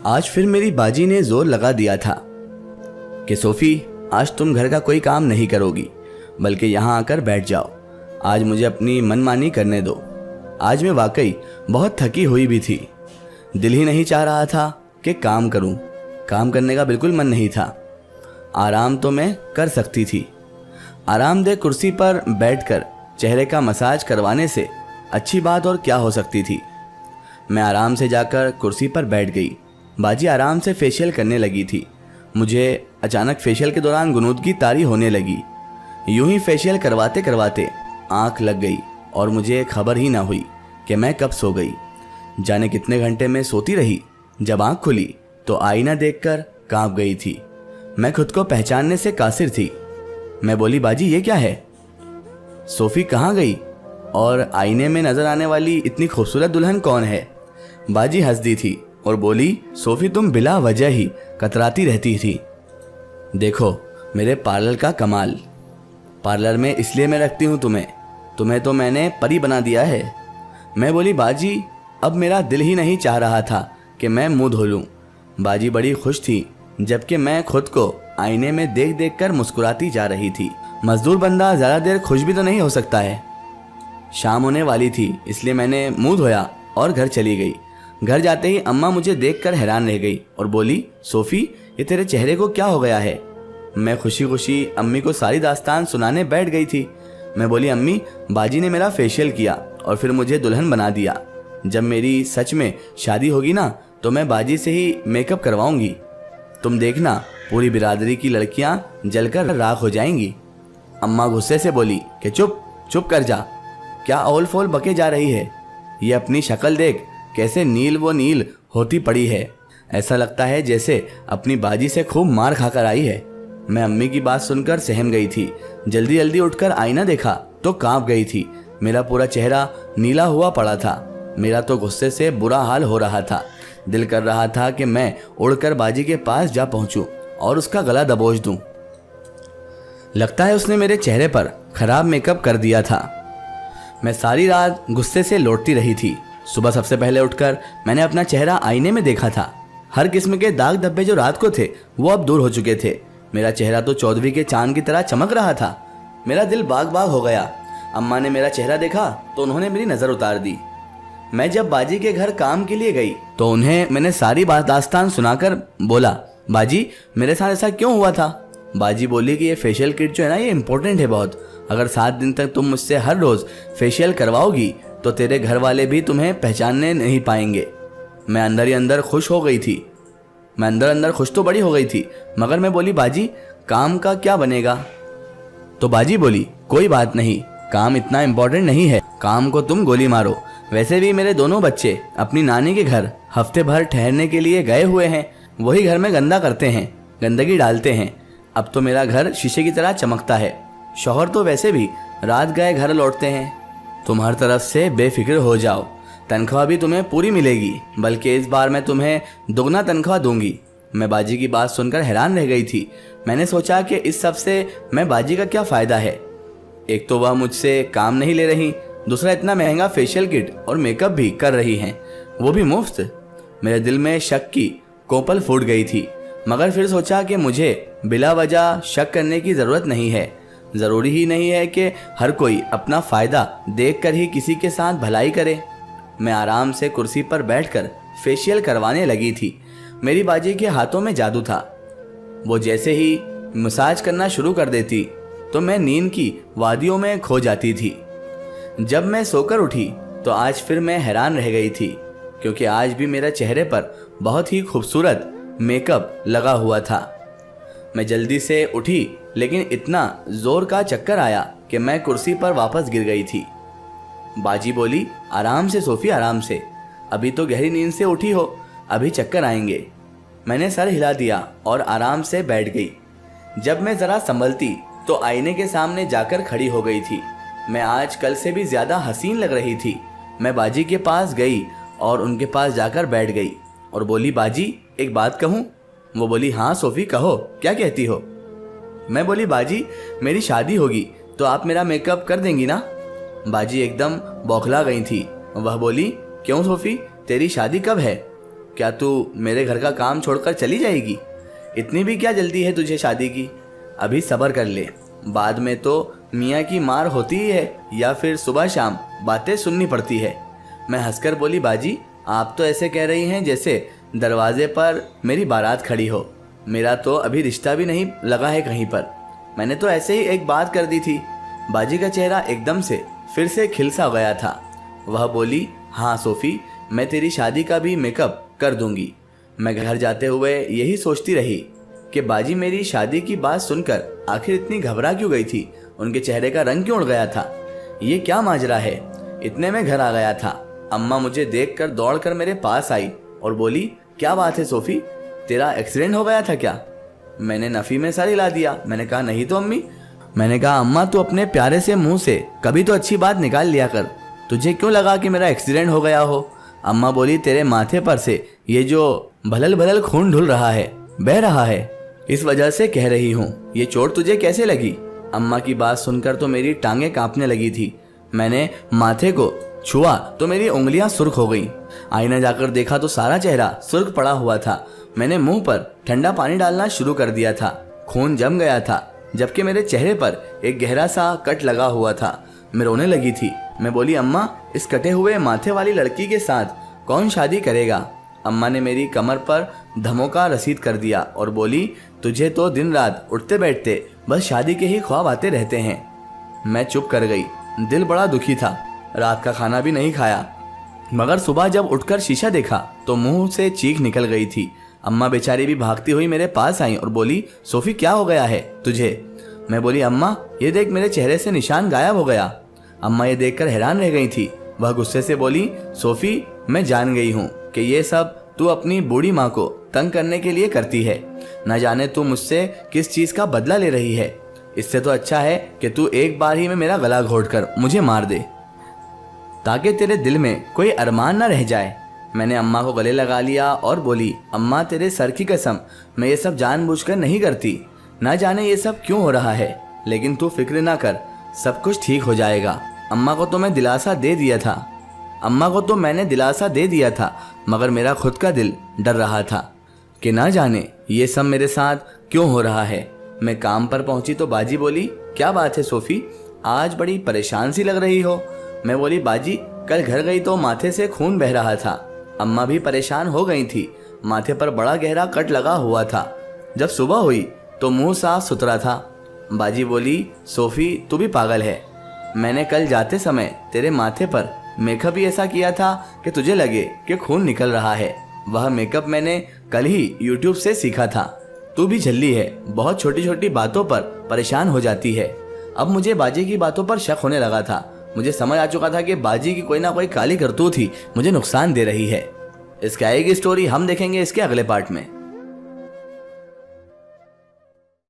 आज फिर मेरी बाजी ने जोर लगा दिया था कि सोफ़ी, आज तुम घर का कोई काम नहीं करोगी, बल्कि यहाँ आकर बैठ जाओ। आज मुझे अपनी मनमानी करने दो। आज मैं वाकई बहुत थकी हुई भी थी। दिल ही नहीं चाह रहा था कि काम करूं। काम करने का बिल्कुल मन नहीं था। आराम तो मैं कर सकती थी। आरामदेह कुर्सी पर बैठकर चेहरे का मसाज करवाने से अच्छी बात और क्या हो सकती थी। मैं आराम से जाकर कुर्सी पर बैठ गई। बाजी आराम से फेशियल करने लगी थी। मुझे अचानक फेशियल के दौरान गुनूदगी तारी होने लगी। यूं ही फेशियल करवाते करवाते आंख लग गई और मुझे खबर ही ना हुई कि मैं कब सो गई। जाने कितने घंटे में सोती रही। जब आंख खुली तो आईना देखकर कांप गई थी। मैं खुद को पहचानने से कासिर थी। मैं बोली, बाजी ये क्या है? सोफ़ी कहाँ गई? और आईने में नजर आने वाली इतनी खूबसूरत दुल्हन कौन है? बाजी हंस दी थी और बोली, सोफ़ी तुम बिला वजह ही कतराती रहती थी। देखो मेरे पार्लर का कमाल। पार्लर में इसलिए मैं रखती हूँ तुम्हें तो मैंने परी बना दिया है। मैं बोली, बाजी अब मेरा दिल ही नहीं चाह रहा था कि मैं मुंह धो लूँ। बाजी बड़ी खुश थी, जबकि मैं खुद को आईने में देख देख कर मुस्कुराती जा रही थी। मजदूर बंदा ज़्यादा देर खुश भी तो नहीं हो सकता है। शाम होने वाली थी, इसलिए मैंने मुंह धोया और घर चली गई। घर जाते ही अम्मा मुझे देखकर हैरान रह गई और बोली, सोफ़ी ये तेरे चेहरे को क्या हो गया है? मैं खुशी खुशी अम्मी को सारी दास्तान सुनाने बैठ गई थी। मैं बोली, अम्मी बाजी ने मेरा फेशियल किया और फिर मुझे दुल्हन बना दिया। जब मेरी सच में शादी होगी ना तो मैं बाजी से ही मेकअप करवाऊंगी। तुम देखना पूरी बिरादरी की लड़कियां जलकर राख हो जाएंगी। अम्मा गुस्से से बोली कि चुप कर जा। क्या औल फोल बके जा रही है? ये अपनी शक्ल देख, कैसे नील वो नील होती पड़ी है। ऐसा लगता है जैसे अपनी बाजी से खूब मार खाकर आई है। मैं अम्मी की बात सुनकर सहम गई थी। जल्दी जल्दी उठकर आईना देखा तो कांप गई थी। मेरा पूरा चेहरा नीला हुआ पड़ा था। मेरा तो गुस्से से बुरा हाल हो रहा था। दिल कर रहा था कि मैं उड़कर बाजी के पास जा पहुंचूं और उसका गला दबोच दूं। लगता है उसने मेरे चेहरे पर खराब मेकअप कर दिया था। मैं सारी रात गुस्से से लौटती रही थी। सुबह सबसे पहले उठकर मैंने अपना चेहरा आईने में देखा था। हर किस्म के दाग धब्बे जो रात को थे वो अब दूर हो चुके थे। मेरा चेहरा तो चौदहवीं के चांद की तरह चमक रहा था। मेरा दिल बाग बाग हो गया। अम्मा ने मेरा चेहरा देखा तो उन्होंने मेरी नज़र उतार दी। मैं जब बाजी के घर काम के लिए गई तो उन्हें मैंने सारी बात दास्तान सुनाकर बोला, बाजी मेरे साथ ऐसा क्यों हुआ था? बाजी बोली कि ये फेशियल किट जो है ना, ये इम्पोर्टेंट है बहुत। अगर 7 दिन तक तुम मुझसे हर रोज़ फेशियल करवाओगी तो तेरे घर वाले भी तुम्हें पहचानने नहीं पाएंगे। मैं अंदर ही अंदर खुश हो गई थी। मैं अंदर अंदर खुश तो बड़ी हो गई थी, मगर मैं बोली, बाजी काम का क्या बनेगा? तो बाजी बोली, कोई बात नहीं, काम इतना इम्पोर्टेंट नहीं है, काम को तुम गोली मारो। वैसे भी मेरे दोनों बच्चे अपनी नानी के घर हफ्ते भर ठहरने के लिए गए हुए हैं। वही घर में गंदा करते हैं, गंदगी डालते हैं। अब तो मेरा घर शीशे की तरह चमकता है। शौहर तो वैसे भी रात गए घर लौटते हैं। तुम हर तरफ से बेफिक्र हो जाओ, तनख्वाह भी तुम्हें पूरी मिलेगी, बल्कि इस बार मैं तुम्हें दुगना तनख्वाह दूंगी। मैं बाजी की बात सुनकर हैरान रह गई थी। मैंने सोचा कि इस सब से मैं बाजी का क्या फ़ायदा है। एक तो वह मुझसे काम नहीं ले रही, दूसरा इतना महंगा फेशियल किट और मेकअप भी कर रही हैं, वो भी मुफ्त। मेरे दिल में शक की कोपल फूट गई थी, मगर फिर सोचा कि मुझे बिला वजह शक करने की ज़रूरत नहीं है। ज़रूरी ही नहीं है कि हर कोई अपना फ़ायदा देखकर ही किसी के साथ भलाई करे। मैं आराम से कुर्सी पर बैठकर फेशियल करवाने लगी थी। मेरी बाजी के हाथों में जादू था। वो जैसे ही मसाज करना शुरू कर देती तो मैं नींद की वादियों में खो जाती थी। जब मैं सोकर उठी तो आज फिर मैं हैरान रह गई थी, क्योंकि आज भी मेरे चेहरे पर बहुत ही खूबसूरत मेकअप लगा हुआ था। मैं जल्दी से उठी, लेकिन इतना जोर का चक्कर आया कि मैं कुर्सी पर वापस गिर गई थी। बाजी बोली, आराम से सोफ़ी, आराम से, अभी तो गहरी नींद से उठी हो, अभी चक्कर आएंगे। मैंने सर हिला दिया और आराम से बैठ गई। जब मैं ज़रा संभलती तो आईने के सामने जाकर खड़ी हो गई थी। मैं आज कल से भी ज़्यादा हसीन लग रही थी। मैं बाजी के पास गई और उनके पास जाकर बैठ गई और बोली, बाजी एक बात कहूँ? वो बोली, हाँ सोफ़ी कहो, क्या कहती हो? मैं बोली, बाजी मेरी शादी होगी तो आप मेरा मेकअप कर देंगी ना? बाजी एकदम बौखला गई थी। वह बोली, क्यों सोफ़ी, तेरी शादी कब है? क्या तू मेरे घर का काम छोड़कर चली जाएगी? इतनी भी क्या जल्दी है तुझे शादी की? अभी सब्र कर ले, बाद में तो मियाँ की मार होती ही है या फिर सुबह शाम बातें सुननी पड़ती है। मैं हंसकर बोली, बाजी आप तो ऐसे कह रही हैं जैसे दरवाजे पर मेरी बारात खड़ी हो। मेरा तो अभी रिश्ता भी नहीं लगा है कहीं पर। मैंने तो ऐसे ही एक बात कर दी थी। बाजी का चेहरा एकदम से फिर से खिल सा गया था। वह बोली, हाँ सोफ़ी, मैं तेरी शादी का भी मेकअप कर दूंगी। मैं घर जाते हुए यही सोचती रही कि बाजी मेरी शादी की बात सुनकर आखिर इतनी घबरा क्यों गई थी, उनके चेहरे का रंग क्यों उड़ गया था, ये क्या माजरा है। इतने में घर आ गया था। अम्मा मुझे देखकर दौड़कर मेरे पास आई और बोली, क्या बात है सोफ़ी, तेरा एक्सीडेंट हो गया था क्या? मैंने नफ़ी में सर हिला दिया। मैंने कहा, नहीं तो अम्मी। मैंने कहा, अम्मा तू अपने प्यारे से मुंह से कभी तो अच्छी बात निकाल लिया कर, तुझे क्यों लगा कि मेरा एक्सीडेंट हो गया हो? अम्मा बोली, तेरे माथे पर से ये जो भलल भलल खून ढुल रहा है, बह रहा है, इस वजह से कह रही हूँ। ये चोट तुझे कैसे लगी? अम्मा की बात सुनकर तो मेरी टांगें कांपने लगी थी। मैंने माथे को छुआ तो मेरी उंगलियां सुर्ख हो गईं। आईना जाकर देखा तो सारा चेहरा सुर्ख पड़ा हुआ था। मैंने मुंह पर ठंडा पानी डालना शुरू कर दिया था। खून जम गया था, जबकि मेरे चेहरे पर एक गहरा सा कट लगा हुआ था। मैं रोने लगी थी। मैं बोली, अम्मा इस कटे हुए माथे वाली लड़की के साथ कौन शादी करेगा? अम्मा ने मेरी कमर पर धमोका रसीद कर दिया और बोली, तुझे तो दिन रात उठते बैठते बस शादी के ही ख्वाब आते रहते हैं। मैं चुप कर गई। दिल बड़ा दुखी था। रात का खाना भी नहीं खाया, मगर सुबह जब उठकर शीशा देखा तो मुंह से चीख निकल गई थी। अम्मा बेचारी भी भागती हुई मेरे पास आई और बोली, सोफ़ी क्या हो गया है तुझे? मैं बोली, अम्मा ये देख मेरे चेहरे से निशान गायब हो गया। अम्मा ये देखकर हैरान रह गई थी। वह गुस्से से बोली, सोफ़ी मैं जान गई हूँ कि ये सब तू अपनी बूढ़ी माँ को तंग करने के लिए करती है। न जाने तू मुझसे किस चीज़ का बदला ले रही है। इससे तो अच्छा है कि तू एक बार ही में मेरा गला घोंटकर मुझे मार दे, ताकि तेरे दिल में कोई अरमान न रह जाए। मैंने अम्मा को गले लगा लिया और बोली, अम्मा तेरे सर की कसम, मैं ये सब जानबूझकर नहीं करती। ना जाने ये सब क्यों हो रहा है, लेकिन तू फिक्र ना कर, सब कुछ ठीक हो जाएगा। अम्मा को तो मैंने दिलासा दे दिया था, मगर मेरा खुद का दिल डर रहा था कि ना जाने ये सब मेरे साथ क्यों हो रहा है। मैं काम पर पहुंची तो बाजी बोली, क्या बात है सोफ़ी, आज बड़ी परेशान सी लग रही हो। मैं बोली, बाजी कल घर गई तो माथे से खून बह रहा था। अम्मा भी परेशान हो गई थी। माथे पर बड़ा गहरा कट लगा हुआ था। जब सुबह हुई तो मुंह साफ सुथरा था। बाजी बोली, सोफ़ी तू भी पागल है। मैंने कल जाते समय तेरे माथे पर मेकअप ही ऐसा किया था कि तुझे लगे कि खून निकल रहा है। वह मेकअप मैंने कल ही यूट्यूब से सीखा था। तू भी झल्ली है, बहुत छोटी छोटी बातों पर परेशान हो जाती है। अब मुझे बाजी की बातों पर शक होने लगा था। मुझे समझ आ चुका था कि बाजी की कोई ना कोई काली करतूत ही मुझे नुकसान दे रही है। इसकी आएगी स्टोरी हम देखेंगे इसके अगले पार्ट में।